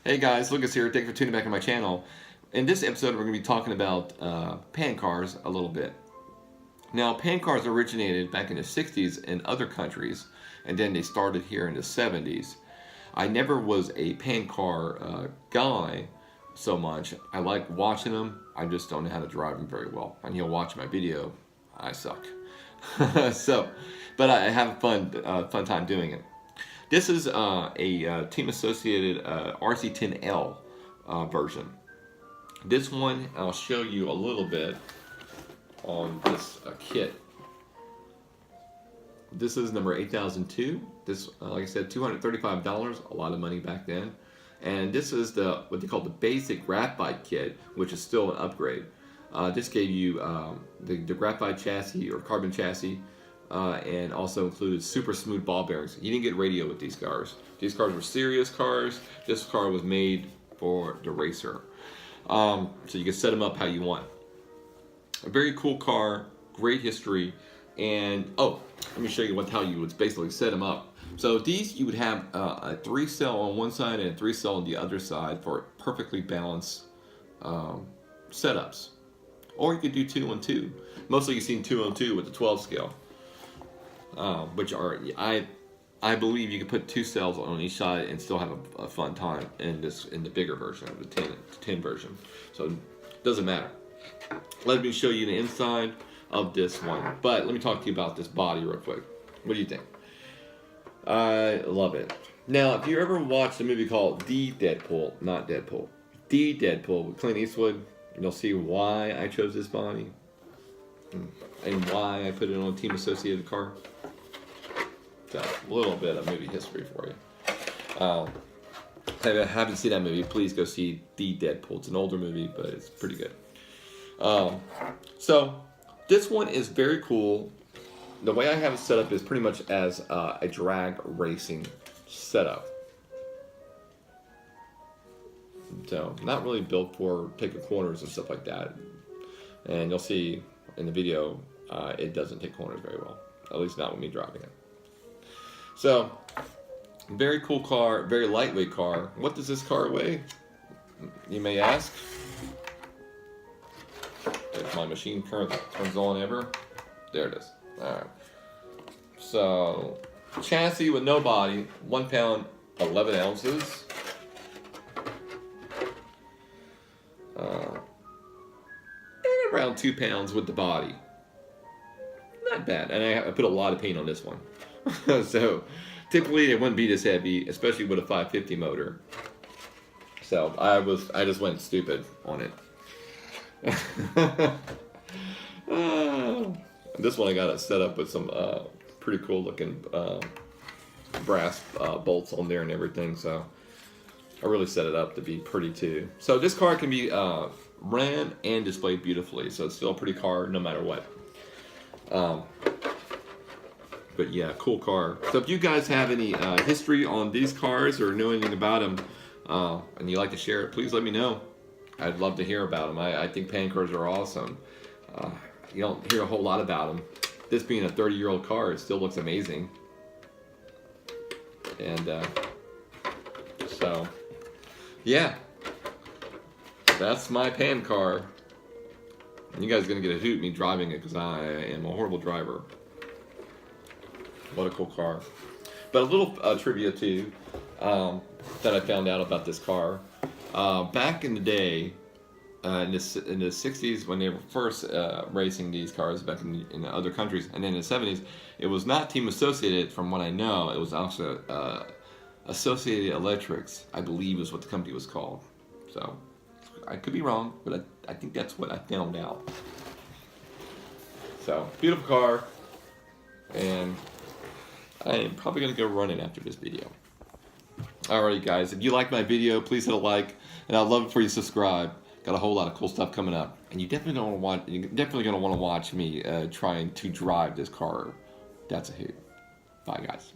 Hey guys, Lucas here. Thanks for tuning back to my channel. In this episode, we're going to be talking about pan cars a little bit. Now, pan cars originated back in the 60s in other countries, and then they started here in the 70s. I never was a pan car guy so much. I like watching them. I just don't know how to drive them very well. And you'll watch my video, I suck. But I have a fun time doing it. This is a team associated RC10L version. This one I'll show you a little bit on this kit. This is number 8002. This, like I said, $235, a lot of money back then. And this is what they call the basic graphite kit, which is still an upgrade. This gave you the graphite chassis or carbon chassis. And also included super smooth ball bearings. You didn't get radio with these cars. These cars were serious cars. This car was made for the racer. So you can set them up how you want. A very cool car, great history, and oh, let me show you how you would basically set them up. So these, you would have a 3-cell on one side and a 3-cell on the other side for perfectly balanced setups. Or you could do 2 on 2. Mostly you've seen 2 on 2 with the 12 scale. Which are, I believe you can put 2 cells on each side and still have a fun time in the bigger version, the 10 version. So it doesn't matter. Let me show you the inside of this one. But let me talk to you about this body real quick. What do you think? I love it. Now, if you ever watched a movie called The Deadpool, not Deadpool, The Deadpool with Clint Eastwood, you'll see why I chose this body and why I put it on a team associated car. So, a little bit of movie history for you. If you haven't seen that movie, please go see The Deadpool. It's an older movie, but it's pretty good. So, this one is very cool. The way I have it set up is pretty much as a drag racing setup. So, not really built for taking corners and stuff like that. And you'll see in the video, it doesn't take corners very well. At least not with me driving it. So, very cool car, very lightweight car. What does this car weigh? You may ask. If my machine turns on ever. There it is. Alright. So, chassis with no body, 1 pound, 11 ounces. And around 2 pounds with the body. Not bad. And I put a lot of paint on this one. So typically it wouldn't be this heavy, especially with a 550 motor. So I just went stupid on it. This one I got it set up with some pretty cool looking brass bolts on there and everything. So I really set it up to be pretty too. So this car can be ran and displayed beautifully. So it's still a pretty car no matter what. But yeah, cool car. So if you guys have any history on these cars or know anything about them and you like to share it, please let me know. I'd love to hear about them. I think pan cars are awesome. You don't hear a whole lot about them. This being a 30-year-old car, it still looks amazing. And so, yeah. That's my pan car. You guys are going to get a hoot me driving it because I am a horrible driver. What a cool car. But a little trivia too that I found out about this car. Back in the day, in the 60s when they were first racing these cars back in other countries, and then in the 70s, it was not Team Associated from what I know. It was also Associated Electrics, I believe is what the company was called. So I could be wrong, but I think that's what I found out. So, beautiful car. And I am probably going to go running after this video. Alright guys, if you like my video, please hit a like. And I'd love it for you to subscribe. Got a whole lot of cool stuff coming up. And you're definitely going to want to watch me trying to drive this car. That's a hoot. Bye guys.